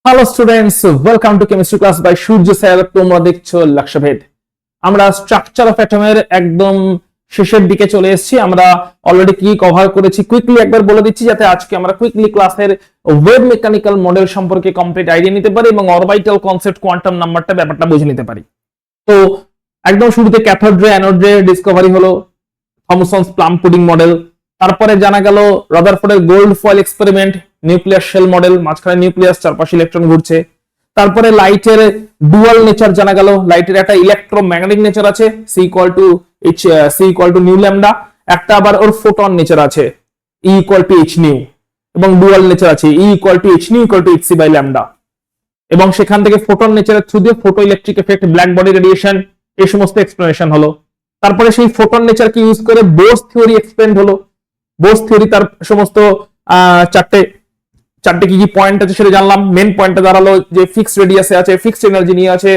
Hello students, welcome to chemistry class by Surya sir. তোমরা দেখছো লক্ষ্যভেদ। আমরা স্ট্রাকচার অফ অ্যাটমের একদম শেষের দিকে চলে এসেছি। আমরা অলরেডি কি কভার করেছি কুইকলি একবার বলে দিচ্ছি, যাতে আজকে আমরা কুইকলি ক্লাসের ওয়েভ মেকানিক্যাল মডেল সম্পর্কে কমপ্লিট আইডিয়া নিতে পারি এবং অরবিটাল কনসেপ্ট, কোয়ান্টাম নাম্বারটা ব্যাপারটা বুঝে নিতে পারি। তো একদম শুরুতে ক্যাথোড রে অ্যানোড রে ডিসকভারি হলো, থমসনস প্লাম পুডিং মডেল। তারপরে জানা গেল রাদারফোর্ডের gold foil experiment, nuclear shell model, মাঝখানে নিউক্লিয়াস, চারপাশে ইলেকট্রন ঘুরছে। তারপরে লাইটের ডুয়াল নেচার জানা গেল, লাইটের একটা ইলেকট্রোম্যাগনেটিক নেচার আছে C equal to nu lambda, একটা আবার ওর ফোটন নেচার আছে E equal to H nu, এবং ডুয়াল নেচার আছে E equal to H nu equal to H C by lambda. এবং সেখান থেকে ফোটন নেচারের থ্রু দিয়ে photo electric effect, black body radiation, এই সমস্ত এক্সপ্লেনেশন হলো। তারপরে সেই ফোটন নেচারকে ইউজ করে বোস থিওরি এক্সপ্লেন হলো। বোস থিওরি তার সমস্ত চারটে কি কি পয়েন্ট আছে সেটা জানলাম। মেন পয়েন্টটা দাঁড়ালো যে ফিক্সড রেডিয়াসে আছে, ফিক্সড এনার্জি নিয়ে আছে,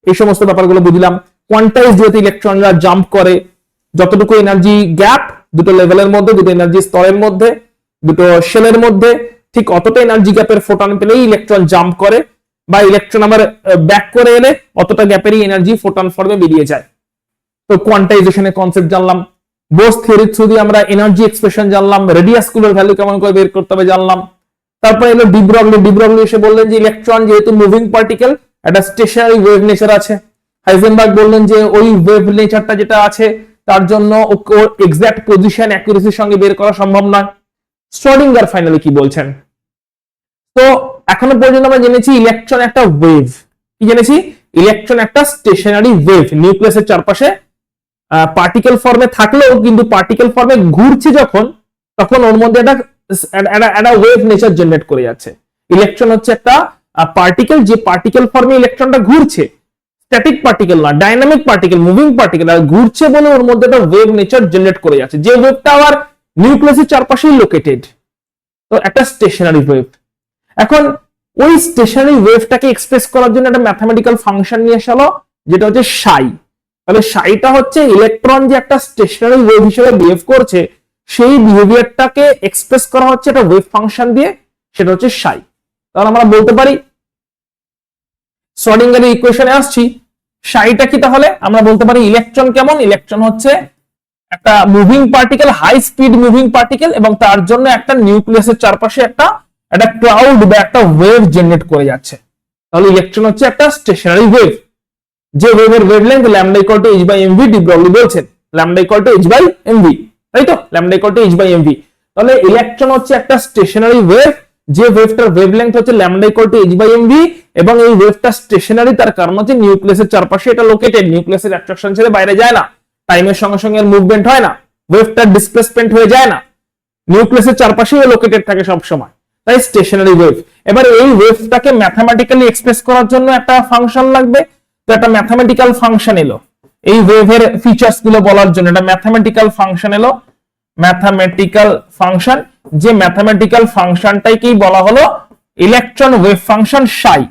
এই সমস্ত ব্যাপারগুলো বুঝলাম। কোয়ান্টাইজ যেহেতু ইলেকট্রনরা জাম্প করে, যতটুকু এনার্জি গ্যাপ দুটো লেভেলের মধ্যে, দুটো এনার্জি স্তরের মধ্যে, দুটো শেলের মধ্যে, ঠিক অতটা এনার্জি গ্যাপের ফোটন পেলেই ইলেকট্রন জাম্প করে, বা ইলেকট্রন আবার ব্যাক করে এলে অতটা গ্যাপেরই এনার্জি ফোটন ফর্মে বেরিয়ে যায়। তো কোয়ান্টাইজেশনের কনসেপ্ট জানলাম। বোস থিওরির থ্রু দিয়ে আমরা এনার্জি এক্সপ্রেশন জানলাম, রেডিয়াস গুলোর ভ্যালু কেমন করে বের করতে হবে জানলাম। তারপরে এলো ডি ব্রগলি এসে বললেন যে ইলেকট্রন যেহেতু মুভিং পার্টিকেল, একটা স্টেশনারি ওয়েভ নেচার আছে। হাইজেনবার্গ বললেন যে ওই ওয়েভ নেচারটা যেটা আছে তার জন্য ওর এক্সাক্ট পজিশন অ্যাকুরেসির সঙ্গে বের করা সম্ভব নয়। শ্রোডিঙ্গার ফাইনালি কি বলছেন? তো এখনো পর্যন্ত আমরা জেনেছি ইলেকট্রন একটা ওয়েভ। কি জেনেছি? ইলেকট্রন একটা স্টেশনারি ওয়েভ, নিউক্লিয়াসের চারপাশে পার্টিকেল ফর্মে থাকলেও কিন্তু পার্টিকেল ফর্মে ঘুরছে যখন, তখন ওর মধ্যে একটা ওয়েভ নেচার জেনারেট করে যাচ্ছে। ইলেকট্রন হচ্ছে একটা পার্টিকেল, যে পার্টিকেল ফর্মে ইলেকট্রনটা ঘুরছে, স্ট্যাটিক পার্টিকেল না, ডাইনামিক পার্টিকেল, মুভিং পার্টিকেল, আর ঘুরছে বলে ওর মধ্যে একটা ওয়েভ নেচার জেনারেট করে যাচ্ছে, যে ওয়েভটা আবার নিউক্লিয়াসের চারপাশেই লোকেটেড। তো একটা স্টেশনারি ওয়েভ। এখন ওই স্টেশনারি ওয়েভটাকে এক্সপ্রেস করার জন্য একটা ম্যাথমেটিক্যাল ফাংশন নিয়ে এসে, যেটা হচ্ছে সাই। তাহলে সাইটা হচ্ছে ইলেকট্রন যে একটা স্টেশনারি ওয়েভ হিসেবে বিহেভ করছে, সেই বিহেভিয়ারটাকে এক্সপ্রেস করা হচ্ছে একটা ওয়েভ ফাংশন দিয়ে, সেটা হচ্ছে সাই। তাহলে আমরা বলতে পারি, শ্রোডিঙ্গারের ইকুয়েশনে আসছি, সাইটা কি? তাহলে আমরা বলতে পারি ইলেকট্রন কেমন? ইলেকট্রন হচ্ছে একটা moving particle, high speed moving particle, এবং তার জন্য একটা নিউক্লিয়াসের চারপাশে একটা ক্লাউড বা একটা ওয়েভ জেনারেট করে যাচ্ছে। তাহলে ইলেকট্রন হচ্ছে একটা স্টেশনারি ওয়েভ, যে ওয়েভের wavelength lambda equal to h by mv, de Broglie বলছেন lambda equal to h by mv, তাই তো? Lambda equal to h by mv। তাহলে ইলেকট্রন হচ্ছে একটা স্টেশনারি ওয়েভ, যে ওয়েভটার ওয়েভলেংথ হচ্ছে lambda equal to h by mv, এবং এই ওয়েভটা স্টেশনারি, তার কারণ হচ্ছে নিউক্লিয়াসের চারপাশে এটা লোকেটেড, নিউক্লিয়াসের অ্যাট্রাকশন ছেড়ে বাইরে যায় না, টাইমের সঙ্গে সঙ্গে এর মুভমেন্ট হয় না, ওয়েভটার ডিসপ্লেসমেন্ট হয়ে যায় না, নিউক্লিয়াসের চারপাশেই লোকেটেড থাকে সব সময়, তাই স্টেশনারি ওয়েভ। এবার এই ওয়েভটাকে ম্যাথমেটিক্যালি এক্সপ্রেস করার জন্য একটা ফাংশন লাগবে। তো একটা ম্যাথমেটিক্যাল ফাংশন এলো এই ওয়েভের ফিচার্স গুলো বলার জন্য, একটা ম্যাথমেটিক্যাল ফাংশন এলো, ম্যাথমেটিক্যাল ফাংশন। যে ম্যাথমেটিক্যাল ফাংশনটাকেই বলা হলো ইলেকট্রন ওয়েভ ফাংশন সাই।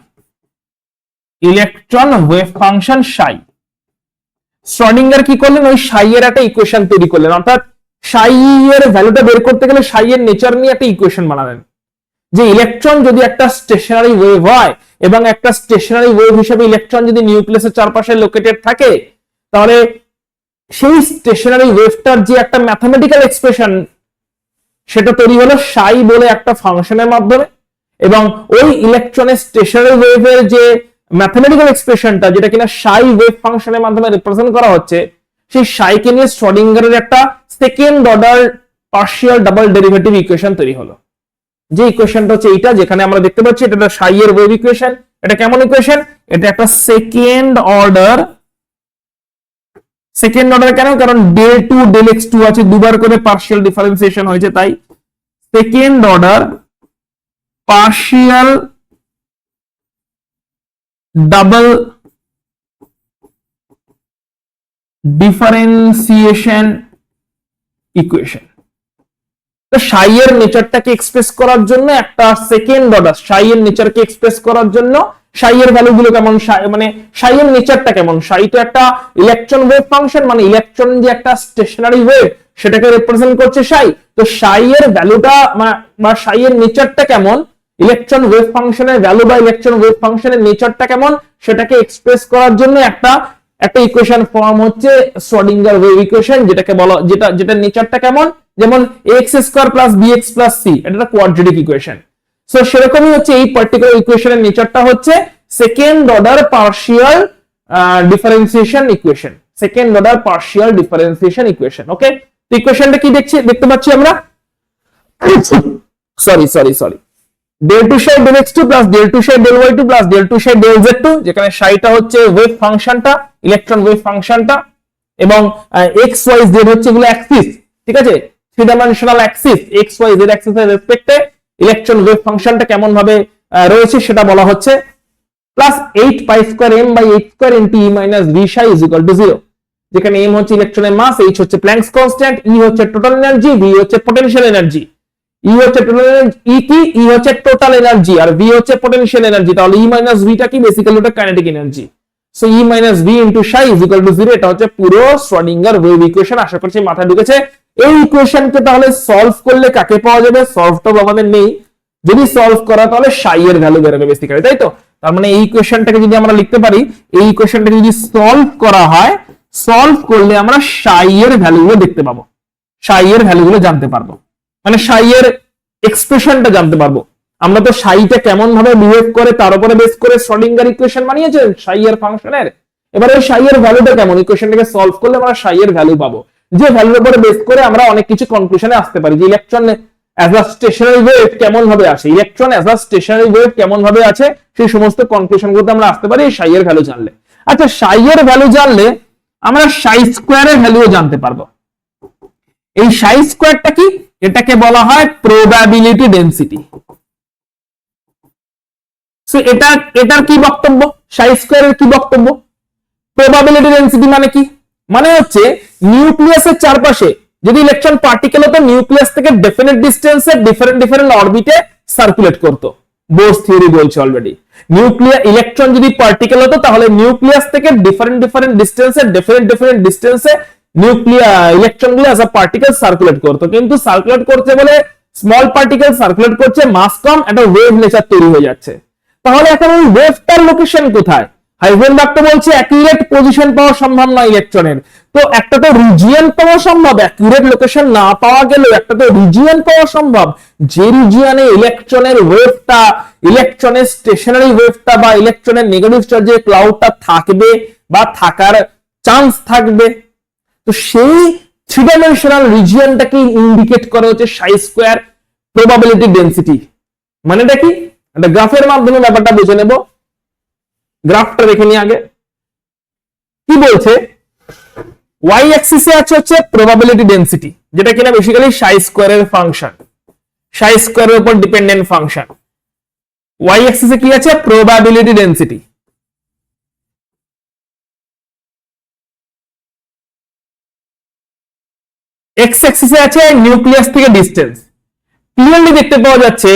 ইলেকট্রন ওয়েভ ফাংশন সাই। শ্রোডিঙ্গার কি করলেন? ওই সাই এর একটা ইকুয়েশন তৈরি করলেন, অর্থাৎ সাই এর ভ্যালুটা বের করতে গেলে সাই এর নেচার নিয়ে একটা ইকুয়েশন বানালেন, যে ইলেকট্রন যদি একটা স্টেশনারি ওয়েভ হয়, এবং একটা স্টেশনারি ওয়েভ হিসেবে ইলেকট্রন যদি নিউক্লিয়াসের চারপাশে লোকেটেড থাকে, তাহলে সেই স্টেশনারি ওয়েভটার যে একটা ম্যাথমেটিক্যাল এক্সপ্রেশন, সেটা তৈরি হলো সাই বলে একটা ফাংশনের মাধ্যমে। এবং ওই ইলেকট্রনের স্টেশনারি ওয়েভের যে ম্যাথমেটিক্যাল এক্সপ্রেশনটা, যেটা কিনা সাই ওয়েভ ফাংশনের মাধ্যমে রিপ্রেজেন্ট করা হচ্ছে, সেই সাইকে নিয়ে শ্রোডিঙ্গারের একটা second order partial double derivative equation তৈরি হলো। যে ইকুয়েশনটা হচ্ছে এইটা, যেখানে আমরা দেখতে পাচ্ছি এটা একটা সাই এর ওয়েভ ইকুয়েশন। এটা কেমন ইকুয়েশন? এটা একটা সেকেন্ড অর্ডার। সেকেন্ড অর্ডার কেন? কারণ del two del x two আছে, দুবার করে পার্শিয়াল ডিফারেন্সিয়েশন হয়েছে, তাই second order partial double differentiation equation. Psi এর নেচারটাকে এক্সপ্রেস করার জন্য একটা সেকেন্ড অর্ডার, সাই এর নেচারকে এক্সপ্রেস করার জন্য সাই এর ভ্যালু গুলো কেমন, মানে সাই এর নেচারটা কেমন। সাই তো একটা ইলেকট্রন ওয়েভ ফাংশন, মানে ইলেকট্রন যে একটা স্টেশনারি ওয়েভ, সেটাকে রিপ্রেজেন্ট করছে সাই। তো সাই এর ভ্যালুটা বা সাই এর নেচারটা কেমন, ইলেকট্রন ওয়েভ ফাংশনের ভ্যালু বা ইলেকট্রন ওয়েভ ফাংশনের নেচারটা কেমন সেটাকে এক্সপ্রেস করার জন্য একটা ইকুয়েশন ফর্ম হচ্ছে শ্রোডিঙ্গার ওয়েভ ইকুয়েশন, যেটাকে বলা যেটা নেচারটা কেমন, যেমন ax² + bx + c, এটা একটা কোয়াড্রেটিক ইকুয়েশন। সো সেরকমই হচ্ছে এই পার্টিকুলার ইকুয়েশনের নেচারটা হচ্ছে second order partial differentiation equation, second order partial differentiation equation. Okay, তো ইকুয়েশনটা কি দেখতে পাচ্ছি আমরা, sorry del 2 psi del x2 plus del 2 psi del y2 plus del 2 psi del z2, যেখানে সাইটা হচ্ছে ওয়েভ ফাংশনটা, ইলেকট্রন ওয়েভ ফাংশনটা, এবং x y z হচ্ছে এগুলো অ্যাক্সিস, ঠিক আছে, three dimensional axis x y z অ্যাক্সিসের রেসপেক্টে ইলেকট্রন ওয়েভ ফাংশনটা কেমন ভাবে রয়েছে সেটা বলা হচ্ছে, plus 8π² m/h² × e - v psi = 0, যেখানে m হচ্ছে ইলেকট্রনের মাস, h হচ্ছে প্ল্যাঙ্কস কনস্ট্যান্ট, e হচ্ছে টোটাল এনার্জি, v হচ্ছে পোটেনশিয়াল এনার্জি। E হচ্ছে টোটাল এনার্জি, E কি, E হচ্ছে টোটাল এনার্জি, আর V হচ্ছে পোটেনশিয়াল এনার্জি, তাহলে E - V টা কি, বেসিক্যালি ওটা kinetic energy. So E - V × psi = 0, এটা হচ্ছে পুরো শ্রোডিঙ্গার ওয়েভ ইকুয়েশন। আশা করছি মাথায় ঢুকেছে। এই ইকুয়েশনকে তাহলে সলভ করলে কাকে পাওয়া যাবে, সলভটাও আমাদের নেই, যদি সলভ করা তাহলে psi এর ভ্যালু বেরোবে বেসিক্যালি, তাই তো। তার মানে এই ইকুয়েশনটাকে যদি আমরা লিখতে পারি, এই ইকুয়েশনটাকে যদি সলভ করা হয়, সলভ করলে আমরা psi এর ভ্যালুগুলো দেখতে পাবো, psi এর ভ্যালুগুলো জানতে পারবো, মানে psi এর এক্সপ্রেশনটা জানতে পারবো। আমরা তো psi-টা কেমন ভাবে বিহেভ করে তার উপরে বেস করে শ্রোডিঙ্গার ইকুয়েশন বানিয়েছেন psi এর ফাংশনের। এবারে ওই psi এর ভ্যালুটা কেমন, ইকুয়েশনটাকে সলভ করলে আমরা psi এর ভ্যালু পাবো, যে ভ্যালুর উপরে বেস করে আমরা অনেক কিছু কনক্লুশনে আসতে পারি, যে electron as a stationary wave কেমন ভাবে আসে, electron as a stationary wave কেমন ভাবে আছে, সেই সমস্ত কনক্লুশন গুলোতে আমরা আসতে পারি psi এর ভ্যালু জানলে। আচ্ছা, psi এর ভ্যালু জানলে আমরা psi² এর ভ্যালুও জানতে পারবো। এই psi²টা কি, এটাকে বলা হয় প্রবাবিলিটি ডেনসিটি। সো এটার কি বক্তব্য, psi² এর কি বক্তব্য, প্রবাবিলিটি ডেনসিটি মানে কি, মানে হচ্ছে নিউক্লিয়াসের চারপাশে যদি ইলেকট্রন পার্টিকেল হতো, নিউক্লিয়াস থেকে ডেফিনিট ডিসটেন্সে ডিফারেন্ট অরবিটে সার্কুলেট করতো, বোরস থিওরি বলছে অলরেডি। নিউক্লিয়ার ইলেকট্রন যদি পার্টিকেল হতো তাহলে নিউক্লিয়াস থেকে ডিফারেন্ট ডিসটেন্সে ডিফারেন্ট ডিসটেন্সে ইলেকট্রন গুলো অ্যাজ আ পার্টিকেল সার্কুলেট করতো, কিন্তু সার্কুলেট করতে বলে স্মল পার্টিকেল সার্কুলেট করছে, মাস কম, একটা ওয়েভ নেচার তৈরি হয়ে যাচ্ছে। তাহলে এখন ওই ওয়েভটার লোকেশন কোথায়, হাইজেনবার্গ তো বলছে অ্যাকুরেট পজিশন পাওয়া সম্ভব নয় ইলেকট্রনের, তো একটা তো রিজিয়ন পাওয়া সম্ভব, অ্যাকুরেট লোকেশন না পাওয়া গেলেও একটা তো রিজিয়ন পাওয়া সম্ভব, যে রিজিয়নে ইলেকট্রনের ওয়েভটা, ইলেকট্রনের স্টেশনারি ওয়েভটা বা ইলেকট্রনের নেগেটিভ চার্জের ক্লাউডটা থাকবে বা থাকার চান্স থাকবে। তো সেই থ্রি ডাইমেনশনাল রিজিয়নটাকে ইন্ডিকেট করে হচ্ছে psi² প্রবাবিলিটি ডেনসিটি। মানেটা কি, একটা গ্রাফের মাধ্যমে ব্যাপারটা বুঝে নেব। গ্রাফটা দেখে নিই আগে। কি বলছে, y অ্যাক্সিসে আছে হচ্ছে প্রবাবিলিটি ডেনসিটি, যেটা কিনা বেসিক্যালি psi² এর ফাংশন, psi² এর উপর ডিপেন্ডেন্ট ফাংশন। y অ্যাক্সিসে কি আছে, প্রবাবিলিটি ডেনসিটি। এক্স অ্যাক্সিসে আছে নিউক্লিয়াস থেকে ডিসটেন্স। ক্লিয়ারলি দেখতে পাওয়া যাচ্ছে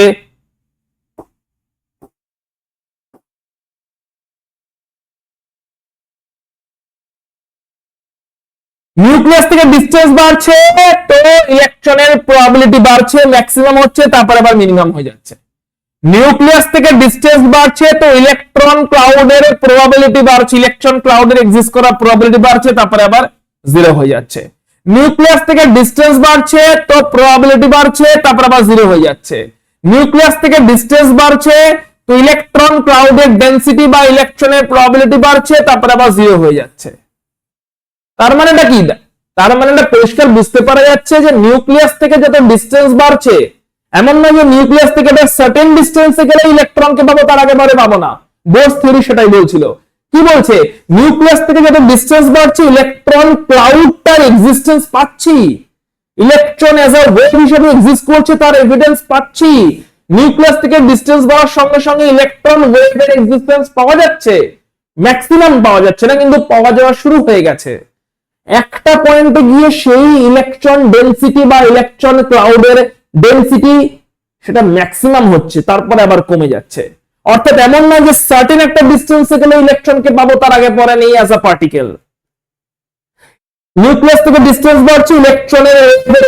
নিউক্লিয়াস থেকে ডিসটেন্স বাড়ছে তো ইলেকট্রনের প্রবাবিলিটি বাড়ছে, ম্যাক্সিমাম হচ্ছে, তারপর আবার মিনিমাম হয়ে যাচ্ছে। নিউক্লিয়াস থেকে ডিসটেন্স বাড়ছে তো ইলেকট্রন ক্লাউডের প্রবাবিলিটি বাড়ছে, ইলেকট্রন ক্লাউডের এক্সিস্ট করার প্রবাবিলিটি বাড়ছে, তারপরে আবার জিরো হয়ে যাচ্ছে। নিউক্লিয়াস থেকে ডিসটেন্স বাড়ছে তো প্রবাবিলিটি বাড়ছে, তারপর আবার জিরো হয়ে যাচ্ছে। নিউক্লিয়াস থেকে ডিসটেন্স বাড়ছে তো ইলেকট্রন ক্লাউডের ডেনসিটি বা ইলেকট্রনের প্রবাবিলিটি বাড়ছে, তারপর আবার জিরো হয়ে যাচ্ছে। তার মানেটা কি, তার মানেটা পরিষ্কার বুঝতে পারা যাচ্ছে যে নিউক্লিয়াস থেকে যত ডিসটেন্স বাড়ছে, এমন নয় যে নিউক্লিয়াস থেকে একটা সার্টেন ডিসটেন্সে গেলে ইলেকট্রনকে পাবো, তার আগে পাবো না। বোরস থিওরি সেটাই বলছিল। কি বলছে, নিউক্লিয়াস থেকে যত ডিসটেন্স বাড়ছে ইলেকট্রন ক্লাউডটার এক্সিস্টেন্স পাচ্ছি, ইলেকট্রন অ্যাজ আ ওয়েভ হিসেবে এক্সিস্ট করছে তার এভিডেন্স পাচ্ছি। নিউক্লিয়াস থেকে ডিসটেন্স বাড়ার সঙ্গে সঙ্গে ইলেকট্রন ওয়েভের এক্সিস্টেন্স পাওয়া যাচ্ছে, ম্যাক্সিমাম পাওয়া যাচ্ছে না, কিন্তু পাওয়া যাওয়া শুরু হয়ে গেছে। একটা পয়েন্টে গিয়ে সেই ইলেকট্রন ডেনসিটি বা ইলেকট্রন ক্লাউডের ডেনসিটি সেটা ম্যাক্সিমাম হচ্ছে, তারপরে আবার কমে যাচ্ছে। অর্থাৎ এমন না যে সার্টেন একটা ডিসটেন্সে গেলে ইলেকট্রনকে পাবো, তার আগে পরে নেই অ্যাজ আ পার্টিকেল। নিউক্লিয়াস থেকে ডিসটেন্স বাড়ছে, ইলেকট্রনের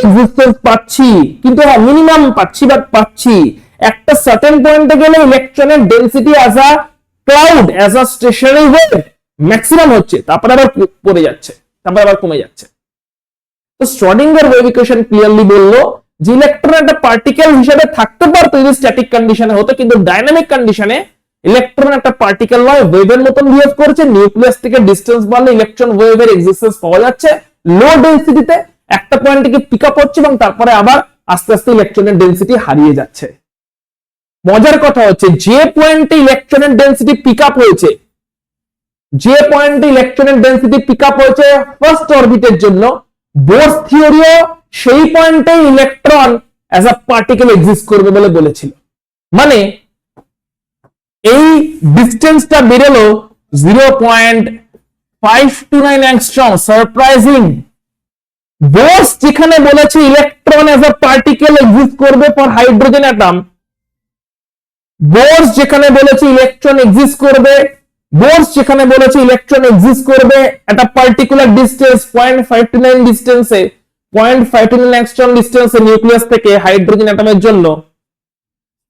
এক্সিস্টেন্স পাচ্ছি, কিন্তু মিনিমাম পাচ্ছি, বাট পাচ্ছি। একটা সার্টেন পয়েন্টে গেলে ইলেকট্রনের density as a cloud, as a stationary wave maximum হচ্ছে, তারপরে আবার পড়ে যাচ্ছে, তারপরে আবার কমে যাচ্ছে। তো শ্রোডিঙ্গার ওয়েভ ইকুয়েশন ক্লিয়ারলি বললো যে ইলেকট্রন একটা পার্টিকেল হিসেবে থাকতে পারতো যদি স্ট্যাটিক কন্ডিশনে হতো, কিন্তু ডাইনামিক কন্ডিশনে ইলেকট্রন একটা পার্টিকেল নয়, ওয়েভের মতন বিহেভ করছে। নিউক্লিয়াস থেকে ডিসটেন্স বাড়লে ইলেকট্রন ওয়েভের এক্সিস্টেন্স পাওয়া যাচ্ছে লো ডেনসিটিতে, একটা পয়েন্ট থেকে পিক আপ হচ্ছে এবং তারপরে আবার আস্তে আস্তে ইলেকট্রনের ডেনসিটি হারিয়ে যাচ্ছে। মজার কথা হচ্ছে যে পয়েন্টে ইলেকট্রনের ডেনসিটি পিক আপ হয়েছে, যে পয়েন্টে ইলেকট্রনের ডেনসিটি পিক আপ হয়েছে ফার্স্ট অরবিটের জন্য, বোরস থিওরিও সেই পয়েন্টে ইলেকট্রন অ্যাজ আ পার্টিকেল এক্সিস্ট করবে বলে বলেছিল। মানে এই ডিসটেন্সটা বেরোলো 0.529 অ্যাংস্ট্রম। সারপ্রাইজিং। বোরস যেখানে বলেছে ইলেকট্রন অ্যাজ আ পার্টিকেল এক্সিস্ট করবে ফর হাইড্রোজেন অ্যাটম, বোরস যেখানে বলেছে ইলেকট্রন এক্সিস্ট করবে, বোরস যেখানে বলেছে ইলেকট্রন এক্সিস্ট করবে একটা পার্টিকুলার ডিসটেন্স 0.529 ডিসটেন্সে, 0.529 অ্যাংস্ট্রম ডিসটেন্সে নিউক্লিয়াস থেকে হাইড্রোজেন অ্যাটমের জন্য,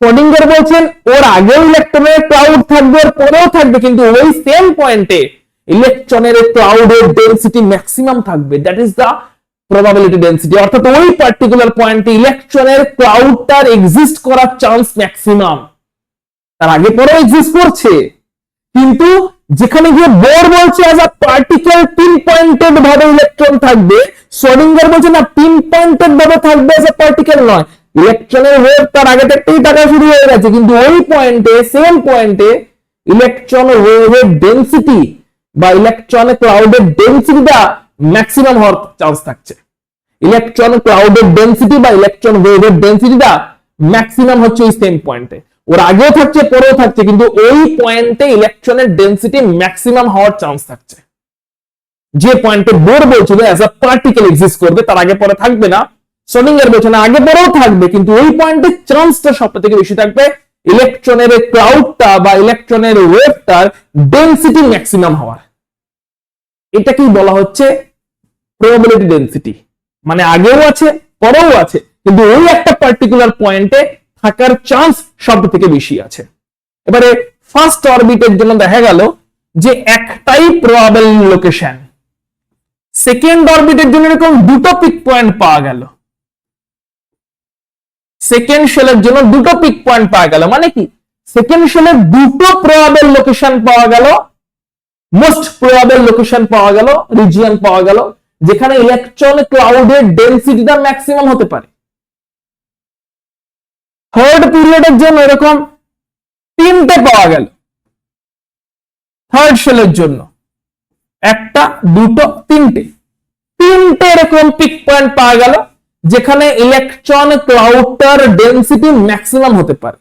শ্রোডিঙ্গার বলছেন ওর আগেও ইলেকট্রনের ক্লাউড থাকবে, ওর পরেও থাকবে, কিন্তু ওই সেম পয়েন্টে ইলেকট্রনের ক্লাউডের ডেনসিটি ম্যাক্সিমাম থাকবে। That is the probability density. অর্থাৎ ওই পার্টিকুলার পয়েন্টে ইলেকট্রনের ক্লাউডটার এক্সিস্ট করার চান্স ম্যাক্সিমাম। তার আগে পরেও এক্সিস্ট করছে, কিন্তু যেখানে গিয়ে বোর বলছে as a particle pin pointed ভাবে ইলেকট্রন থাকবে, শ্রোডিঙ্গার বলছে না, পিন পয়েন্টেড ভাবে থাকবে, অ্যাজ আ পার্টিকেল নয়। ইলেকট্রনের ওয়েভ তার আগে থেকেই টাকা শুরু হয়ে গেছে, কিন্তু ওই পয়েন্টে, সেম পয়েন্টে ইলেকট্রন ওয়েভের ডেনসিটি বা ইলেকট্রন ক্লাউডের ডেনসিটিটা ম্যাক্সিমাম হওয়ার চান্স থাকছে। ইলেকট্রন ক্লাউডের ডেনসিটি বা ইলেকট্রন ওয়েভের ডেনসিটিটা ম্যাক্সিমাম হচ্ছে ওই সেম পয়েন্টে। ওর আগেও থাকছে, পরেও থাকছে, কিন্তু ওই পয়েন্টে ইলেকট্রনের ডেনসিটি ম্যাক্সিমাম হওয়ার চান্স থাকছে। যে পয়েন্টে বোর বলছিল অ্যাজ আ পার্টিকেল এক্সিস্ট করবে, তার আগে পরে থাকবে না। শ্রোডিঙ্গার বলছে না, আগে পরেও থাকবে, কিন্তু ওই পয়েন্টে চান্সটা সবথেকে বেশি থাকবে ইলেকট্রনের ক্লাউডটা বা ইলেকট্রনের ওয়েভটার ডেনসিটি ম্যাক্সিমাম হওয়ার। এটাকেই বলা হচ্ছে প্রবাবিলিটি ডেনসিটি। মানে আগেও আছে, পরেও আছে, কিন্তু ওই একটা পার্টিকুলার পয়েন্টে থাকার চান্স সব থেকে বেশি আছে। এবারে ফার্স্ট অরবিটের জন্য দেখা গেল যে একটাই প্রবাবল লোকেশন, সেকেন্ড অরবিটের জন্য এরকম দুটো পিক পয়েন্ট পাওয়া গেল, সেকেন্ড শেলের জন্য দুটো পিক পয়েন্ট পাওয়া গেল। মানে কি, সেকেন্ড শেলের দুটো প্রবাবল লোকেশন পাওয়া গেল, মোস্ট প্রবাবল লোকেশন পাওয়া গেল, রিজিয়ন পাওয়া গেল যেখানে ইলেকট্রন ক্লাউডের ডেনসিটিটা ম্যাক্সিমাম হতে পারে। থার্ড পিরিয়ডের জন্য এরকম তিনটে পাওয়া গেল, থার্ড শেলের জন্য একটা, দুটো, তিনটে এরকম পিক পয়েন্ট পাওয়া গেল যেখানে ইলেকট্রন ক্লাউডটার ডেনসিটি ম্যাক্সিমাম হতে পারে।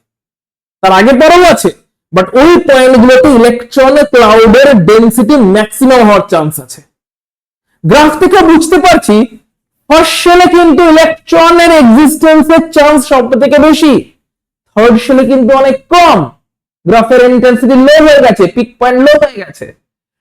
তার আগে পরেও আছে, বাট ওই পয়েন্টগুলোতে ইলেকট্রন ক্লাউডের ডেনসিটি ম্যাক্সিমাম হওয়ার চান্স আছে। গ্রাফ থেকে বুঝতে পারছি ফার্স্ট শেলে কিন্তু ইলেকট্রনের এক্সিস্টেন্সের চান্স সব থেকে বেশি, থার্ড শেলে কিন্তু অনেক কম। গ্রাফের ইন্টেন্সিটি লো হয়ে গেছে, পিক পয়েন্ট লো হয়ে গেছে।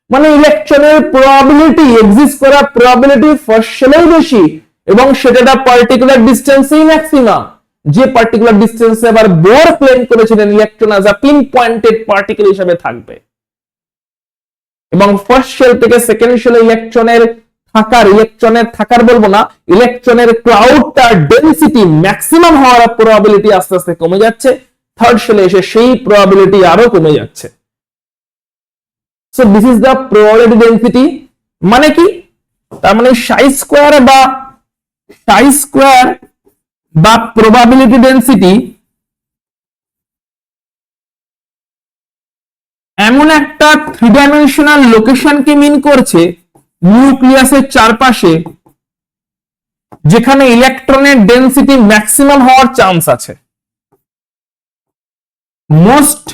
মানে ইলেকট্রনের প্রবাবিলিটি এক্সিস্ট করার প্রবাবিলিটি ফার্স্ট শেলেই বেশি, এবং সেটা পার্টিকুলার ডিসটেন্সেই ম্যাক্সিমাম। যে পার্টিকুলার ডিসটেন্সে আবার বোর ক্লেম করেছিলেন ইলেকট্রন অ্যাজ আ পিন পয়েন্টেড পার্টিকেল হিসেবে থাকবে। এবং ফার্স্ট শেল থেকে সেকেন্ড শেলে ইলেকট্রনের থাকার বলবো না, ইলেকট্রনের ক্লাউডটা ডেনসিটি ম্যাক্সিমাম হওয়ার প্রবাবিলিটি আস্তে আস্তে কমে যাচ্ছে, থার্ড শেলে এসে সেই প্রবাবিলিটি আরো কমে যাচ্ছে। So this is the probability density. মানে কি, তার মানে সাই স্কোয়ার বা প্রবাবিলিটি ডেনসিটি এমন একটা থ্রি ডাইমেনশনাল লোকেশনকে মিন করছে নিউক্লিয়াসের চারপাশে যেখানে ইলেকট্রনের ডেনসিটি ম্যাক্সিমাম হওয়ার চান্স আছে। Most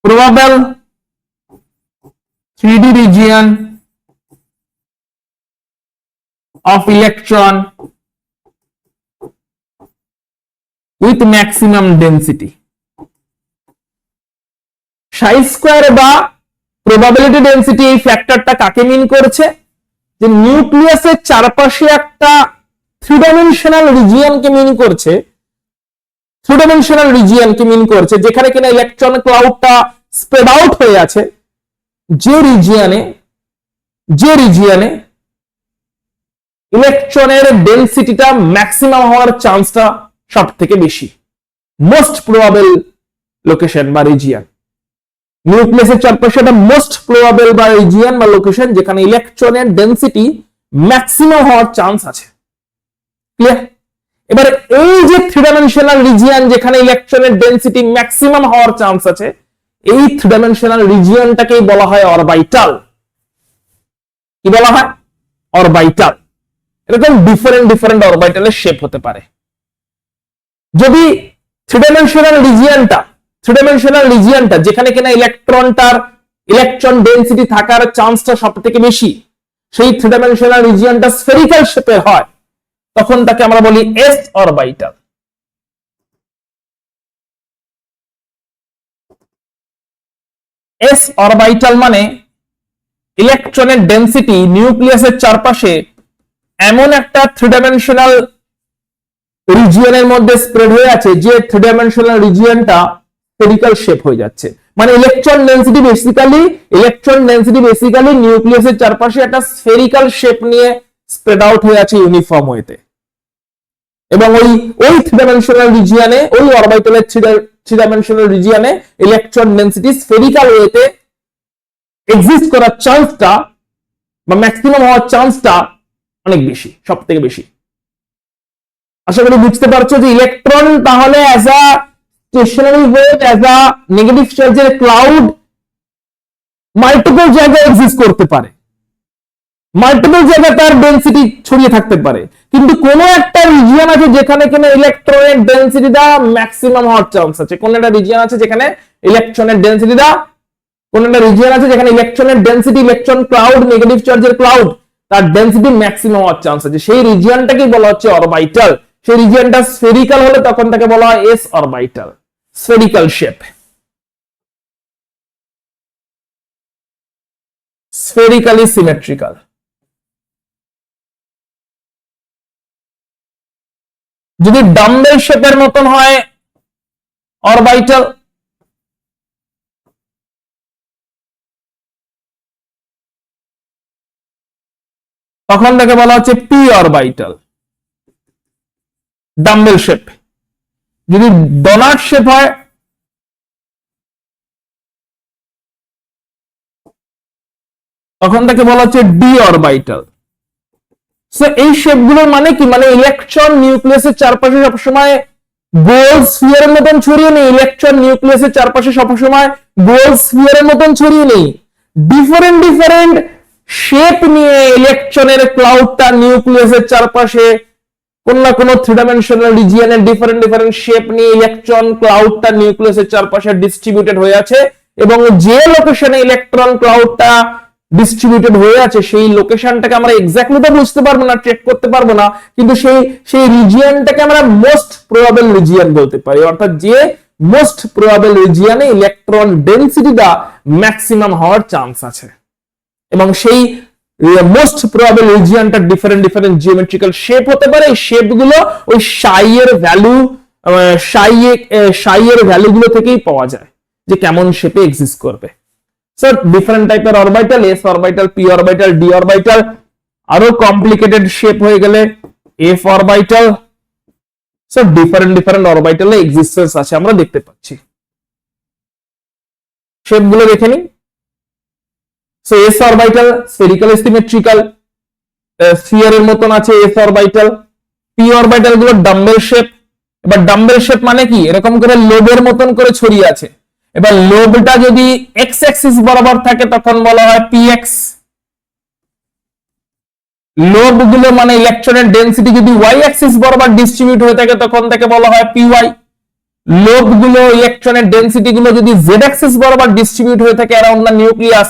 probable 3D region of electron with maximum density। Sai square বা প্রবাবিলিটি ডেনসিটি এই ফ্যাক্টরটা কাকে মিন করছে, যে নিউক্লিয়াসের চারপাশে একটা থ্রি ডাইমেনশনাল রিজিয়নকে মিন করছে থ্রি ডাইমেনশনাল রিজিয়ন কি মিন করছে, যেখানে কিনা ইলেকট্রন ক্লাউডটা স্প্রেড আউট হয়ে আছে, যে রিজিয়নে ইলেকট্রনের ডেনসিটিটা ম্যাক্সিমাম হওয়ার চান্সটা সব থেকে বেশি, মোস্ট প্রবাবল লোকেশন বা রিজিয়ন। নিউক্লিয়াসের চারপাশে একটা মোস্ট প্রবাবল বা রিজিয়ন বা লোকেশন যেখানে ইলেকট্রনের ডেনসিটি ম্যাক্সিমাম হওয়ার চান্স আছে। ক্লিয়ার? এবার এই যে থ্রি ডাইমেনশনাল রিজিয়ন যেখানে ইলেকট্রনের ডেনসিটি ম্যাক্সিমাম হওয়ার চান্স আছে, এই থ্রি ডাইমেনশনাল রিজিয়নটাকেই বলা হয় অরবিটাল। কি বলা হয়? অরবিটাল। এরকম ডিফারেন্ট অরবিটালের শেপ হতে পারে। যদি থ্রি ডাইমেনশনাল রিজিয়নটা যেখানে কিনা ইলেকট্রন ডেনসিটি থাকার চান্সটা সব থেকে বেশি, সেই থ্রি ডাইমেনশনাল রিজিয়নটা স্ফেরিক্যাল শেপের হয়, তখন তাকে আমরা বলি এস অরবিটাল। এস অরবিটাল মানে ইলেকট্রনের ডেনসিটি নিউক্লিয়াসের চারপাশে এমন একটা থ্রি ডাইমেনশনাল রিজিয়নের মধ্যে স্প্রেড হয়ে আছে যে থ্রি ডাইমেনশনাল রিজিয়নটা স্ফেরিক্যাল শেপ হয়ে যাচ্ছে। মানে ইলেকট্রন ডেনসিটি বেসিক্যালি নিউক্লিয়াসের চারপাশে একটা স্ফেরিক্যাল শেপ নিয়ে স্প্রেড আউট হয়ে আছে ইউনিফর্ম ওয়েতে। এবং ওই থ্রি ডাইমেনশনাল রিজিয়নে, ওই অরবিটালের থ্রি ডাইমেনশনাল রিজিয়নে ইলেকট্রন ডেনসিটি স্ফেরিক্যাল ওয়েতে এক্সিস্ট করার চান্সটা বা ম্যাক্সিমাম হওয়ার চান্সটা অনেক বেশি, সব থেকে বেশি। আশা করি বুঝতে পারছো যে ইলেকট্রন তাহলে as a stationary wave, as a negative চার্জের ক্লাউড মাল্টিপল জায়গায় এক্সিস্ট করতে পারে, মাল্টিপল জায়গায় তার ডেনসিটি ছড়িয়ে থাকতে পারে, কিন্তু কোন একটা রিজিয়ন আছে যেখানে কিনা ইলেকট্রনের ডেনসিটিটা ম্যাক্সিমাম হওয়ার চান্স আছে। কোন একটা রিজিয়ন আছে যেখানে ইলেকট্রনের ডেনসিটিটা, ইলেকট্রন ক্লাউড, নেগেটিভ চার্জের ক্লাউড, তার ডেনসিটি ম্যাক্সিমাম হওয়ার চান্স আছে। সেই রিজিয়নটাকে বলা হচ্ছে অরবিটাল। সেই রিজিয়নটা স্ফেরিক্যাল হলে তখন তাকে বলা হয় S orbital, spherical shape, spherically symmetrical. যদি ডাম্বেল শেপের মতন হয় অরবিটাল, তখন তাকে বলা হচ্ছে পি অরবিটাল, ডাম্বেল শেপ। যদি ডোনাট শেপ হয় তখন তাকে বলা হচ্ছে ডি অরবিটাল। সো এই শেপগুলোর মানে কি? মানে ইলেকট্রন নিউক্লিয়াসের চারপাশে সবসময় গোল স্ফিয়ারের মতন ছড়িয়ে নেই, ইলেকট্রন নিউক্লিয়াসের চারপাশে সবসময় গোল স্ফিয়ারের মতন ছড়িয়ে নেই, ডিফারেন্ট শেপ নিয়ে ইলেকট্রনের ক্লাউডটা নিউক্লিয়াসের চারপাশে কোন না কোন থ্রি ডাইমেনশনাল রিজিয়নের ডিফারেন্ট শেপ নিয়ে ইলেকট্রন ক্লাউডটা নিউক্লিয়াসের চারপাশে ডিস্ট্রিবিউটেড হয়ে আছে। এবং যে লোকেশনে ইলেকট্রন ক্লাউডটা ডিস্ট্রিবিউটেড হয়ে আছে সেই লোকেশনটাকে আমরা এক্স্যাক্টলি তো বুঝতে পারবো না, ট্রেক করতে পারবো না, কিন্তু সেই রিজিয়নটাকে আমরা মোস্ট প্রবাবল রিজিয়ন বলতে পারি। অর্থাৎ যে মোস্ট প্রবাবল রিজিয়নে ইলেকট্রন ডেনসিটিটা ম্যাক্সিমাম হওয়ার চান্স আছে। এবং সেই মোস্ট প্রবাবল রিজিয়নটা ডিফারেন্ট জিওমেট্রিক্যাল শেপ হতে পারে। এই শেপগুলো ওই সাই এর ভ্যালুগুলো থেকেই পাওয়া যায় যে কেমন শেপে এক্সিস্ট করবে। সো ডিফারেন্ট টাইপের orbital, S orbital, P orbital, D orbital, আরো কমপ্লিকেটেড শেপ হয়ে গেলে এফ অরবিটাল। সো ডিফারেন্ট অরবিটালে এক্সিস্টেন্স আছে আমরা দেখতে পাচ্ছি। শেপগুলো দেখে নিই। So S orbital spherical symmetrical, স্ফিয়ারের মতন আছে এস অরবিটাল। পি অরবিটাল গুলো ডাম্বেল শেপ। এবার ডাম্বেল শেপ মানে কি? এরকম করে লোবের মতন করে ছড়িয়ে আছে। এবার লোবটা যদি এক্স অ্যাক্সিস বরাবর থাকে তখন বলা হয় পিএক্স। লোব গুলো মানে ইলেকট্রনের ডেনসিটি যদি ওয়াই অ্যাক্সিস বরাবর ডিস্ট্রিবিউট হয়ে থাকে তখন তাকে বলা হয় পিওয়াই। লোব গুলো ইলেকট্রনের ডেনসিটি গুলো যদি জেড অ্যাক্সিস বরাবর ডিস্ট্রিবিউট হয়ে থাকে around the nucleus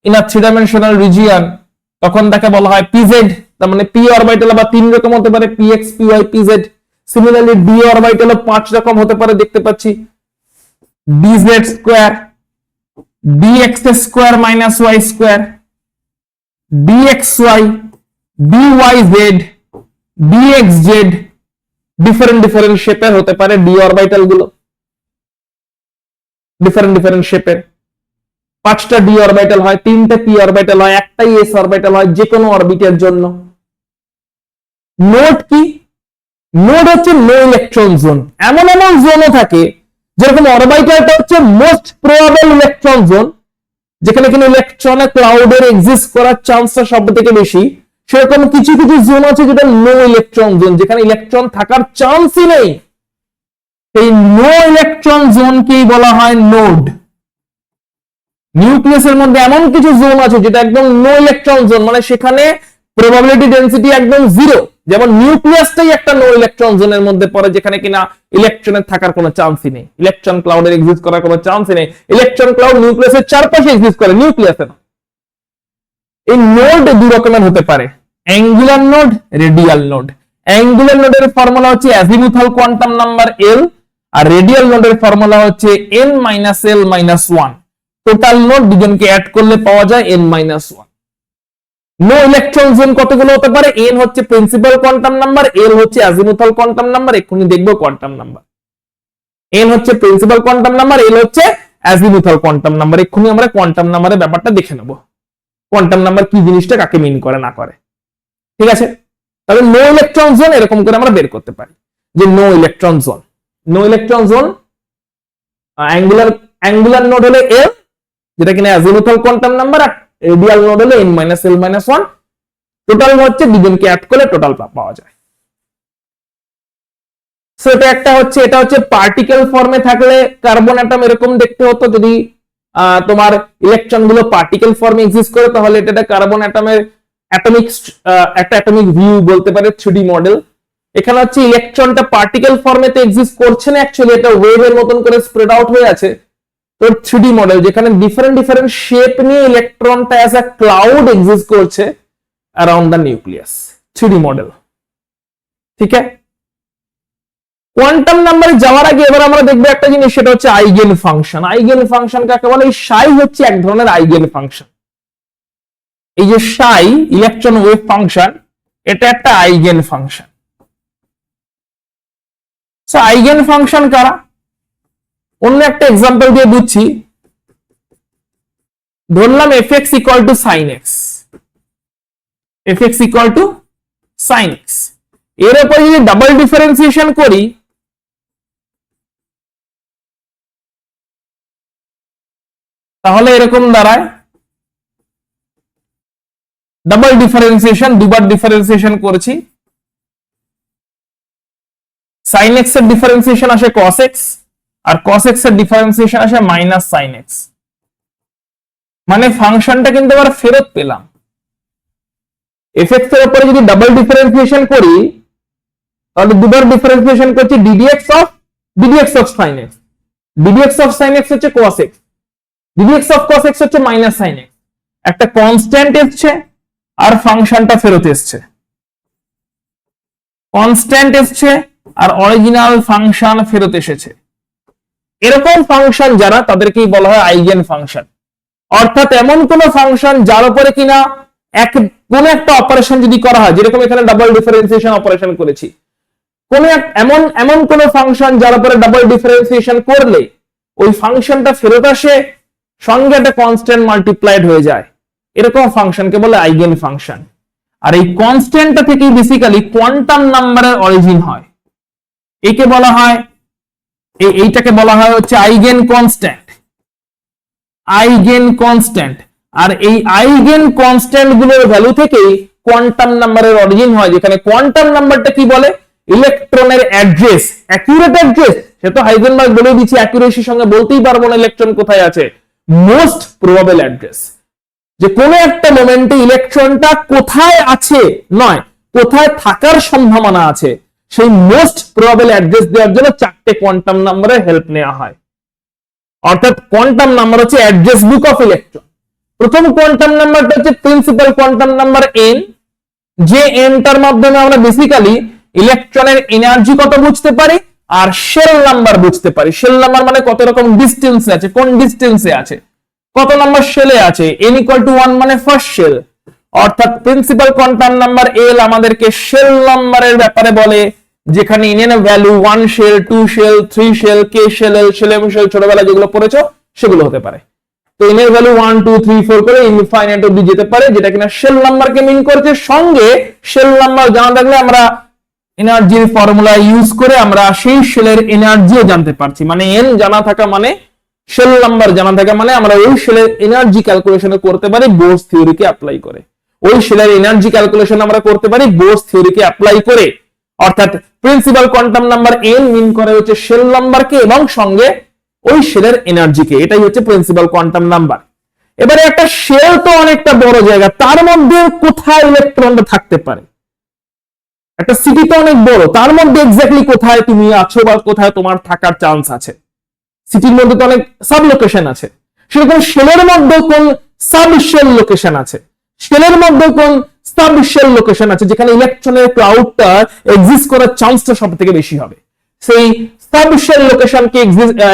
in a three dimensional region তখন তাকে বলা হয় পিজেড। তার মানে পি অরবিটাল আবার তিন রকম হতে পারে, PX, PY, PZ. Similarly D orbital 5 রকম হতে পারে দেখতে পাচ্ছি, dz square, dx square minus y square, dxy, dyz, dxz, different different শেপের হতে পারে ডি অরবিটাল গুলো, ডিফারেন্ট ডিফারেন্ট শেপের। 5টা ডি অরবিটাল হয়, 3টে পি অরবিটাল হয়, একটাই এস অরবিটাল হয় যে কোনো অরবিটের জন্য। নোড কি? নোড হচ্ছে নো ইলেকট্রন জোন। এমন এমন জোনও থাকে যেরকম অরবিটালটা হচ্ছে মোস্ট প্রবাবল ইলেকট্রন জোন, যেখানে কিনা ইলেকট্রনে ক্লাউডের এক্সিস্ট করার চান্সটা সব থেকে বেশি, সেরকম কিছু কিছু জোন আছে যেটা নো ইলেকট্রন জোন, যেখানে ইলেকট্রন থাকার চান্সই নেই। এই নো ইলেকট্রন জোনকেই বলা হয় নোড। নিউক্লিয়াসের মধ্যে এমন কিছু জোন আছে যেটা একদম নো ইলেকট্রন জোন, মানে সেখানে প্রবাবিলিটি ডেনসিটি একদম জিরো। যেমন নিউক্লিয়াসটাই একটা নো ইলেকট্রন জোনের মধ্যে পড়ে, যেখানে কিনা ইলেকট্রনের থাকার কোনো চান্সই নেই, ইলেকট্রন ক্লাউডের এক্সিস্ট করার কোনো চান্সই নেই। ইলেকট্রন ক্লাউড নিউক্লিয়াসের চারপাশে এক্সিস্ট করে, নিউক্লিয়াসে না। এই নোড দুই রকমের হতে পারে, angular node, radial node. Angular নোডের ফর্মুলা হচ্ছে অ্যাজিমুথাল কোয়ান্টাম নাম্বার এল, আর রেডিয়াল নোডের ফর্মুলা হচ্ছে n-l-1। টোটাল নোড দুজনকে অ্যাড করলে পাওয়া যায় n-1। নো ইলেকট্রন জোন কতগুলো হতে পারে? n হচ্ছে প্রিন্সিপাল কোয়ান্টাম নাম্বার, l হচ্ছে অ্যাজিমুথাল কোয়ান্টাম নাম্বার। এক্ষুনি দেখবো কোয়ান্টাম নাম্বার। n হচ্ছে প্রিন্সিপাল কোয়ান্টাম নাম্বার, l হচ্ছে অ্যাজিমুথাল কোয়ান্টাম নাম্বার। এক্ষুনি আমরা কোয়ান্টাম নাম্বারের ব্যাপারটা দেখে নেব, কোয়ান্টাম নাম্বার কি জিনিসটা, কাকে মিন করে না করে। ঠিক আছে, তাহলে নো ইলেকট্রন জোন এরকম করে আমরা বের করতে পারি যে no electron zone, no electron zone angular node হলে l, যেটা কিনা অ্যাজিমুথাল কোয়ান্টাম নাম্বার, আর রেডিয়াল নোড হলে n-l-1। টোটাল হচ্ছে দুজনকে অ্যাড করলে টোটাল পাওয়া যায়। সো এটা একটা হচ্ছে, এটা হচ্ছে পার্টিকেল ফর্মে থাকলে কার্বন অ্যাটম এরকম দেখতে হতো। যদি তোমার ইলেকট্রন গুলো পার্টিকেল ফর্মে এক্সিস্ট করে তাহলে এটা কার্বন অ্যাটমের অ্যাটমিক একটা অ্যাটমিক ভিউ বলতে পারে, 3D মডেল। এখানে হচ্ছে ইলেকট্রনটা পার্টিকেল ফর্মেতে এক্সিস্ট করছে না, অ্যাকচুয়ালি এটা ওয়েভের মতন করে স্প্রেড আউট হয়ে আছে। তো 3D মডেল যেখানে ডিফারেন্ট ডিফারেন্ট শেপ নিয়ে ইলেকট্রনটা অ্যাজ আ ক্লাউড এক্সিস্ট করছে around the nucleus, 3D model. ঠিক আছে, কোয়ান্টাম নাম্বারে যাওয়ার আগে এবার আমরা দেখবো একটা জিনিস, সেটা হচ্ছে আইগেন ফাংশন। আইগেন ফাংশন কাকে বলে? এই সাই হচ্ছে এক ধরনের আইগেন ফাংশন। এই যে সাই ইলেকট্রন ওয়েভ ফাংশন, এটা একটা eigen function. So eigen function কারা? অন্য একটা এক্সাম্পল দিয়ে বুঝছি। ধরলাম fx equal to sin x, fx equal to sin x। এর উপর যদি ডাবল ডিফারেন্সিয়েশন করি তাহলে এরকম দাঁড়ায়, ডাবল ডিফারেন্সিয়েশন, দুবার ডিফারেন্সিয়েশন করেছি, sin x এর ডিফারেন্সিয়েশন আসে cos x, আর cos x এর ডিফারেন্সিয়েশন আসে মাইনাস sin x। মানে ফাংশনটা কিন্তু আবার ফেরত পেলাম। fx এর উপরে যদি ডাবল ডিফারেন্সিয়েশন করি তাহলে দুবার ডিফারেন্সিয়েশন করছি ddx of sin x, ddx of sin x হচ্ছে cos x, ddx of cos x হচ্ছে মাইনাস sin x। একটা কনস্ট্যান্ট এসছে আর ফাংশনটা ফেরত এসছে, কনস্ট্যান্ট এসছে আর অরিজিনাল ফাংশন ফেরত এসেছে। এরকম ফাংশন যারা, তাদেরকেই বলা হয় আইগেন ফাংশন। অর্থাৎ এমন কোন ফাংশন যার উপরে কিনা কোন একটা অপারেশন যদি করা হয়, যেরকম এখানে ডাবল ডিফারেন্সিয়েশন অপারেশন করেছি, কোন এমন কোন ফাংশন যার উপরে ডাবল ডিফারেন্সিয়েশন করলে ওই ফাংশনটা ফেরত আসে, সঙ্গে একটা কনস্ট্যান্ট মাল্টিপ্লাইড হয়ে যায়, এরকম ফাংশনকে বলে আইগেন ফাংশন। আর এই কনস্ট্যান্টটা থেকেই বেসিক্যালি কোয়ান্টাম নাম্বারের অরিজিন হয়। এইটাকে বলা হয় হচ্ছে আইগেন কনস্ট্যান্ট, আইগেন কনস্ট্যান্ট। আর এই আইগেন কনস্ট্যান্ট গুলোর ভ্যালু থেকেই কোয়ান্টাম নাম্বারের অরিজিন হয়, যেখানে কোয়ান্টাম নাম্বারটা কি বলে? ইলেকট্রনের অ্যাড্রেস, অ্যাকুরেট অ্যাড্রেস। সে তো হাইজেনবার্গ বলে দিচ্ছি, অ্যাকুরেসির সঙ্গে বলতেই পারবো না ইলেকট্রন কোথায় আছে। মোস্ট প্রবাবল অ্যাড্রেস, যে কোন একটা মোমেন্টে ইলেকট্রনটা কোথায় আছে নয়, কোথায় থাকার সম্ভাবনা আছে, সেই মোস্ট প্রবাবল অ্যাড্রেস দেওয়ার জন্য 4টে কোয়ান্টাম নাম্বারের হেল্প নেওয়া হয়। অর্থাৎ কোয়ান্টাম নাম্বার হচ্ছে অ্যাড্রেস বুক অফ ইলেকট্রন। প্রথম কোয়ান্টাম নাম্বারটা হচ্ছে প্রিন্সিপাল কোয়ান্টাম নাম্বার n, যে nটার মাধ্যমে আমরা বেসিক্যালি ইলেকট্রনের এনার্জি কত বুঝতে পারি আর শেল নাম্বার বুঝতে পারি। শেল নাম্বার মানে কত রকম ডিসটেন্সে আছে, কোন ডিসটেন্সে আছে, কত নাম্বার শেলে আছে। n ইকুয়াল টু 1 মানে ফার্স্ট শেল। অর্থাৎ প্রিন্সিপাল কোয়ান্টাম নাম্বার l আমাদেরকে শেল নাম্বারের ব্যাপারে বলে, যেখানে n এর value 1 shell, 2 shell, 3 shell, k shell, l shell, m shell ছোটবেলায় যেগুলো পড়েছো সেগুলো হতে পারে। তো n এর ভ্যালু 1 2 3 4 করে ইনফাইনাইট অবধি যেতে পারে, যেটা কিনা শেল নাম্বারকে মিন করছে। সঙ্গে শেল নাম্বার জানা থাকলে আমরা এনার্জির ফর্মুলা ইউজ করে আমরা সেই শেলের এনার্জিও জানতে পারছি। মানে n জানা থাকা মানে শেল নাম্বার জানা থাকা মানে আমরা ওই শেলের এনার্জি ক্যালকুলেশন করতে পারি বোরস থিওরিকে অ্যাপ্লাই করে। ওই শেলের এনার্জি ক্যালকুলেশন আমরা করতে পারি বোরস থিওরিকে অ্যাপ্লাই করে। অর্থাৎ প্রিন্সিপাল কোয়ান্টাম নাম্বার n মিন করে হচ্ছে শেল নাম্বারকে এবং সঙ্গে ওই শেলের এনার্জিকে। এটাই হচ্ছে প্রিন্সিপাল কোয়ান্টাম নাম্বার। এবারে একটা শেল তো অনেকটা বড় জায়গা, তার মধ্যে কোথায় ইলেকট্রনটা থাকতে পারে? একটা সিটি তো অনেক বড়, তার মধ্যে এক্স্যাক্টলি কোথায় তুমি আছো বা কোথায় তোমার থাকার চান্স আছে? সিটির মধ্যে তো অনেক সাব লোকেশন আছে, সেরকম শেলের মধ্যে কোন সাব শেল লোকেশন আছে? শেলের মধ্যে কোন সাব শেল লোকেশন আছে যেখানে ইলেকট্রনের ক্লাউডটা এক্সিস্ট করার চান্সটা সবথেকে বেশি হবে? সেই সাব শেল লোকেশনকে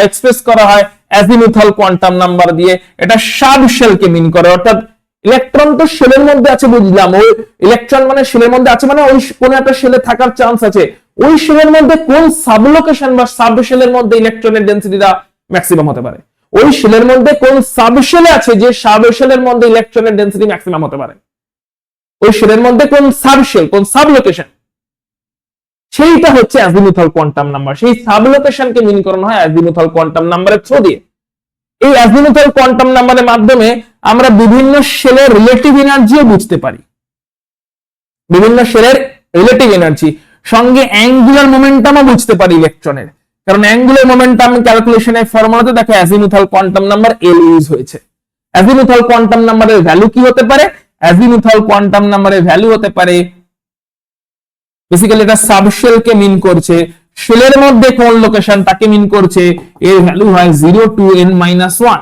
এক্সপ্রেস করা হয় অ্যাজিমুথাল কোয়ান্টাম নাম্বার দিয়ে। এটা সাব শেলকে মিন করে। অর্থাৎ ইলেকট্রন তো শেলের মধ্যে আছে বুঝলাম, ওই ইলেকট্রন মানে শেলের মধ্যে আছে মানে ওই কোন একটা শেলে থাকার চান্স আছে। ওই শেলের মধ্যে কোন সাব লোকেশন বা সাব শেলের মধ্যে ইলেকট্রনের ডেনসিটিটা ম্যাক্সিমাম হতে পারে? ওই শেলের মধ্যে কোন সাব শেলে আছে যে সাব শেলের মধ্যে ইলেকট্রনের ডেনসিটি ম্যাক্সিমাম হতে পারে? ওই শেলের মধ্যে কোন সাব শেল, কোন সাব লোকেশন, সেইটা হচ্ছে অ্যাজিমুথাল কোয়ান্টাম নাম্বার। সেই সাব লোকেশনকে মিন করানো হয় অ্যাজিমুথাল কোয়ান্টাম নাম্বারের থ্রু দিয়ে। এই অ্যাজিমুথাল কোয়ান্টাম নাম্বারের মাধ্যমে আমরা বিভিন্ন শেলের রিলেটিভ এনার্জিও বুঝতে পারি। বিভিন্ন শেলের রিলেটিভ এনার্জি সঙ্গে অ্যাঙ্গুলার মোমেন্টামও বুঝতে পারি ইলেকট্রনের, কারণ অ্যাঙ্গুলার মোমেন্টাম ক্যালকুলেশনের ফর্মুলাতে দেখো অ্যাজিমুথাল কোয়ান্টাম নাম্বার এল ইউজ হয়েছে। অ্যাজিমুথাল কোয়ান্টাম নাম্বারের ভ্যালু কি হতে পারে? অ্যাজিমুথাল কোয়ান্টাম নাম্বারের ভ্যালু হতে পারে, বেসিক্যালি এটা সাবশেলকে মিন করছে, শেলের মধ্যে কোন লোকেশন তাকে মিন করছে। এর ভ্যালু হয় 0 to n-1।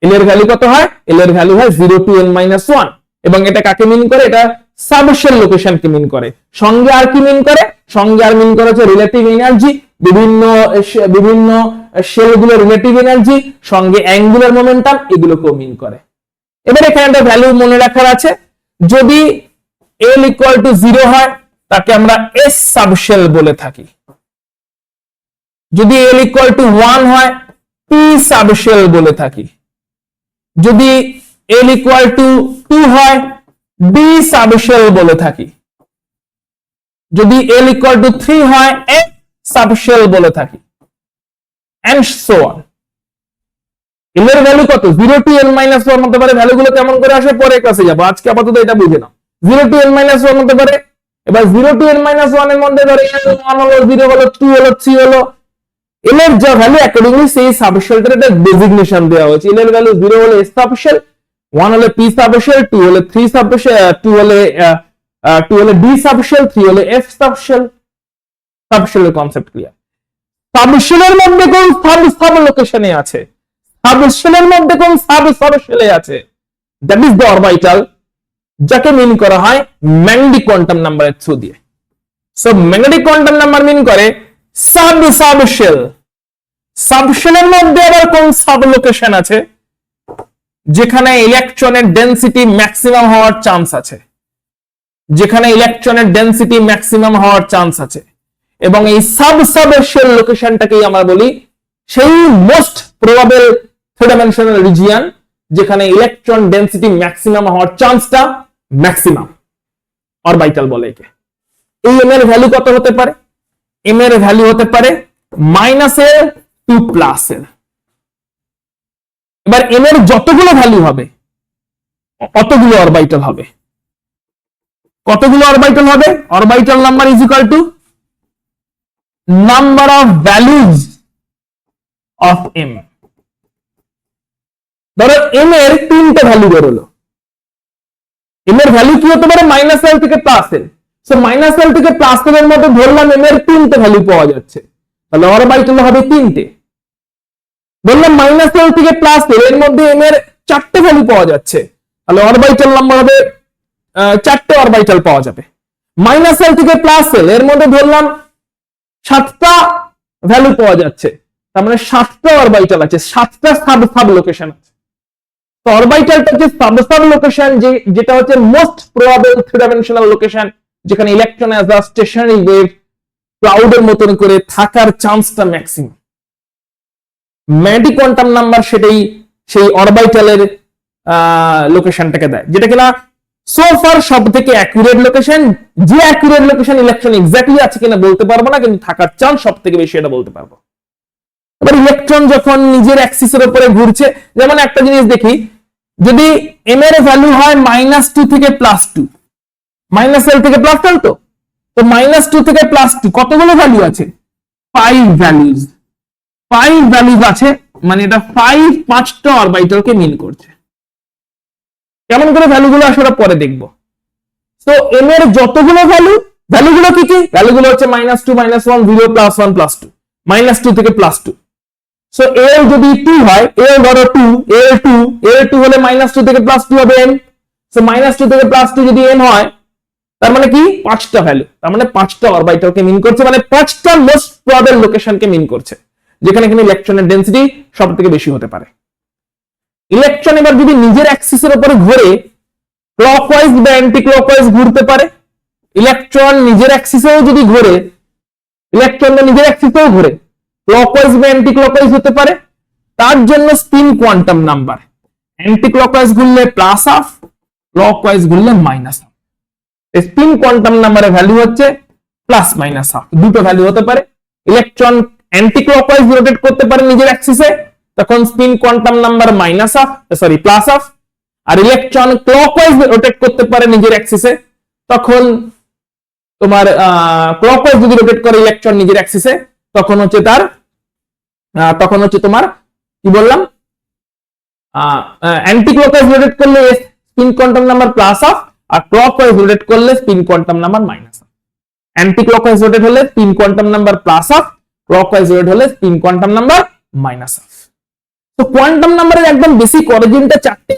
এল এর ভ্যালু কত হয়? এল এর ভ্যালু হয় 0 to n-1 এবং এটা কাকে মিন করে? এটা সাবশেল লোকেশনকে মিন করে। সঙ্গে আর কি মিন করে? সঙ্গে আর মিন করে হচ্ছে রিলেটিভ এনার্জি, বিভিন্ন শেলগুলো রিলেটিভ এনার্জি, সঙ্গে অ্যাঙ্গুলার মোমেন্টাম, এগুলোকেও মিন করে। এবার এখানে একটা ভ্যালু মনে রাখার আছে, যদি l equal to 0 হয় তাকে আমরা s সাবশেল বলে থাকি। যদি l equal to 1 হয় p সাবশেল বলে থাকি। যদি l equal to 2 হয় d সাবশেল বলে থাকি। যদি l equal to 3 হয় f সাবশেল বলে থাকি, and so on। l এর ভ্যালু কত? 0 to n-1 হতে পারে। ভ্যালুগুলো কেমন করে আসে পরে ক্লাসে যাব, আজকে আপাতত এটা বুঝে নাও। 0 to n-1 হতে পারে। এবার 0 to n-1 এর মধ্যে ধরে 1 হলো, 0 হলো, 2 হলো, 3 হলো, l এর যা ভ্যালু অ্যাকর্ডিংলি সেই সাবশেলটার একটা ডেজিগনেশন দেওয়া হয়েছে। l এর ভ্যালু 0 হলে s সাবশেল, 1 হলে p সাবশেল, 2 হলে 3 সাবশেল, 2 হলে d সাবশেল, 3 হলে f সাবশেল। সাবশেলের কনসেপ্ট ক্লিয়ার? সাবশেলের মধ্যে কোন সাব লোকেশনে আছে? সাবশেলের মধ্যে কোন সাবশেলে আছে? দ্যাট ইজ দ্য অরবিটাল, যাকে মিন করা হয় ম্যাগনেটিক কোয়ান্টাম নাম্বারের থ্রু দিয়ে। সো ম্যাগনেটিক কোয়ান্টাম নাম্বার মিন করে সাবশেল। সাবশেলের মধ্যে আবার কোন সাব লোকেশন আছে যেখানে ইলেকট্রনের ডেনসিটি ম্যাক্সিমাম হওয়ার চান্স আছে, যেখানে ইলেকট্রনের ডেনসিটি ম্যাক্সিমাম হওয়ার চান্স আছে। এবং এই সাবশেল লোকেশনটাকেই আমরা বলি সেই most probable three dimensional region যেখানে ইলেকট্রন ডেনসিটি ম্যাক্সিমাম হওয়ার চান্সটা ম্যাক্সিমাম, অরবিটাল বলে একে। এই m এর ভ্যালু কত হতে পারে? m এর ভ্যালু হতে পারে -l to +l। এবার m এর যতগুলো ভ্যালু হবে অতগুলো অরবিটাল হবে। কতগুলো অরবিটাল হবে? Orbital number is equal to number of values of m। ধরো m এর 3টে ভ্যালু বেরোলো। m এর ভ্যালু কি হতে পারে? -l থেকে +l। সো -l থেকে +l এর মধ্যে ধরলাম m এর 3টে ভ্যালু পাওয়া যাচ্ছে, তাহলে অরবিটাল হবে 3টে। ধরলাম -l থেকে +l এর মধ্যে m এর 4টে ভ্যালু পাওয়া যাচ্ছে, তাহলে অরবিটাল নাম্বার হবে 4টে অরবিটাল পাওয়া যাবে। -l থেকে +l এর মধ্যে ধরলাম 7টা ভ্যালু পাওয়া যাচ্ছে, তার মানে 7টা অরবিটাল আছে, 7টা সাব লোকেশন আছে। তো অরবিটালটা যে সাব লোকেশন যেটা হচ্ছে most probable three dimensional location যেখানে electron as a stationary wave ক্লাউডের মতন করে থাকার চান্সটা ম্যাক্সিমাম। ম্যাগনেটিক কোয়ান্টাম নাম্বার সেটাই সেই অরবিটালের লোকেশনটাকে দেয়, যেটা কিনা সো ফার সব থেকে অ্যাকুরেট লোকেশন। যে অ্যাকুরেট লোকেশন ইলেকট্রন এক্স্যাক্টলি আছে কিনা বলতে পারবো না, কিন্তু থাকার চান্স সব থেকে বেশি এটা বলতে পারবো। এবার ইলেকট্রন যখন নিজের অ্যাক্সিসের উপরে ঘুরছে, যেমন একটা জিনিস দেখি, যদি এম এর ভ্যালু হয় -2 থেকে +2, -L থেকে +L, তো -2 থেকে +2 কতগুলো ভ্যালু আছে? 5 ভ্যালুজ। 5 ভ্যালুজ আছে, মানে এটা 5টা অরবিটালকে মিন করছে। কেমন করে ভ্যালুগুলো আসলে পরে দেখবো। তো এম এর যতগুলো ভ্যালুগুলো কি কি? ভ্যালুগুলো হচ্ছে -2, -1, 0, +1, +2, -2 থেকে +2। সো এল যদি 2 হয়, এল ধরো 2, L2 হলে -2 থেকে +2 হবে m। সো -2 থেকে +2 যদি m হয়, তার মানে কি 5টা ভ্যালু, তার মানে 5টা অরবিটালকে মিন করছে, মানে 5টা মোস্ট প্রবাবল লোকেশনকে মিন করছে, যেখানে এখানে ইলেকট্রনের ডেনসিটি সব থেকে বেশি হতে পারে। ইলেকট্রন এবার যদি নিজের অ্যাক্সিসের উপরে ঘুরে ক্লকওয়াইজ বা অ্যান্টি ক্লকওয়াইজ ঘুরতে পারে। ইলেকট্রন নিজের অ্যাক্সিসেও যদি ঘুরে, ইলেকট্রন নিজের অ্যাক্সিসেও ঘুরে, ক্লকওয়াইজ বা অ্যান্টি ক্লকওয়াইজ হতে পারে। তার জন্য spin quantum number, anti clockwise ঘুরলে +1/2, ক্লকওয়াইজ ঘুরলে -1/2। স্পিন কোয়ান্টাম নাম্বারের ভ্যালু হচ্ছে +-1/2, দুটো ভ্যালু হতে পারে। ইলেকট্রন অ্যান্টি ক্লকওয়াইজ রোটেট করতে পারে নিজের অ্যাক্সিসে, তখন স্পিন কোয়ান্টাম নাম্বার +1/2, আর ইলেকট্রন ক্লকওয়াইজ রোটেট করতে পারে নিজের অ্যাক্সিসে, তখন তোমার ক্লকওয়াইজ যদি রোটেট করে ইলেকট্রন নিজের অ্যাক্সিসে, তখন হচ্ছে তোমার কি বললাম, অ্যান্টি ক্লকওয়াইজ রোটেট করলে স্পিন কোয়ান্টাম নাম্বার +1/2, আর ক্লকওয়াইজ রোটেট করলে spin quantum number -1/2। Anti clockwise rotate হলে spin quantum number +1/2, clockwise rotate হলে স্পিন কোয়ান্টাম নাম্বার -1/2। তো কোয়ান্টাম নাম্বারের একদম বেসিক অরিজিনটা চারটে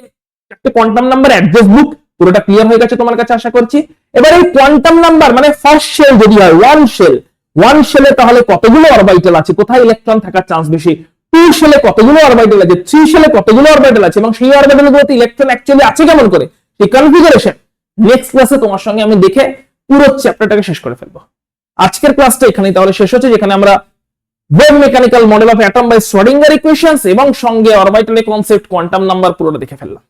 কোয়ান্টাম নাম্বার অ্যাড্রেস বুক, পুরোটা ক্লিয়ার হয়ে গেছে তোমার কাছে আশা করছি। এবার এই কোয়ান্টাম নাম্বার মানে ফার্স্ট শেল যদি হয় ওয়ান শেলে, তাহলে কতগুলো অরবিটাল আছে, কোথায় ইলেকট্রন থাকার চান্স বেশি, 2 শেলে কতগুলো অরবিটাল আছে, 3 শেলে কতগুলো অরবিটাল আছে, এবং সেই অরবিটালগুলোতে ইলেকট্রন অ্যাকচুয়ালি আছে কেমন করে, সেই কনফিগারেশন নেক্সট ক্লাসে তোমার সঙ্গে আমি দেখে পুরো চ্যাপ্টারটাকে শেষ করে ফেলবো। আজকের ক্লাসটা এখানেই তাহলে শেষ হচ্ছে, যেখানে আমরা wave mechanical model of atom by Schrodinger equations এবং সঙ্গে অরবিটালের কনসেপ্ট, কোয়ান্টাম নাম্বার পুরোটা দেখে ফেললাম।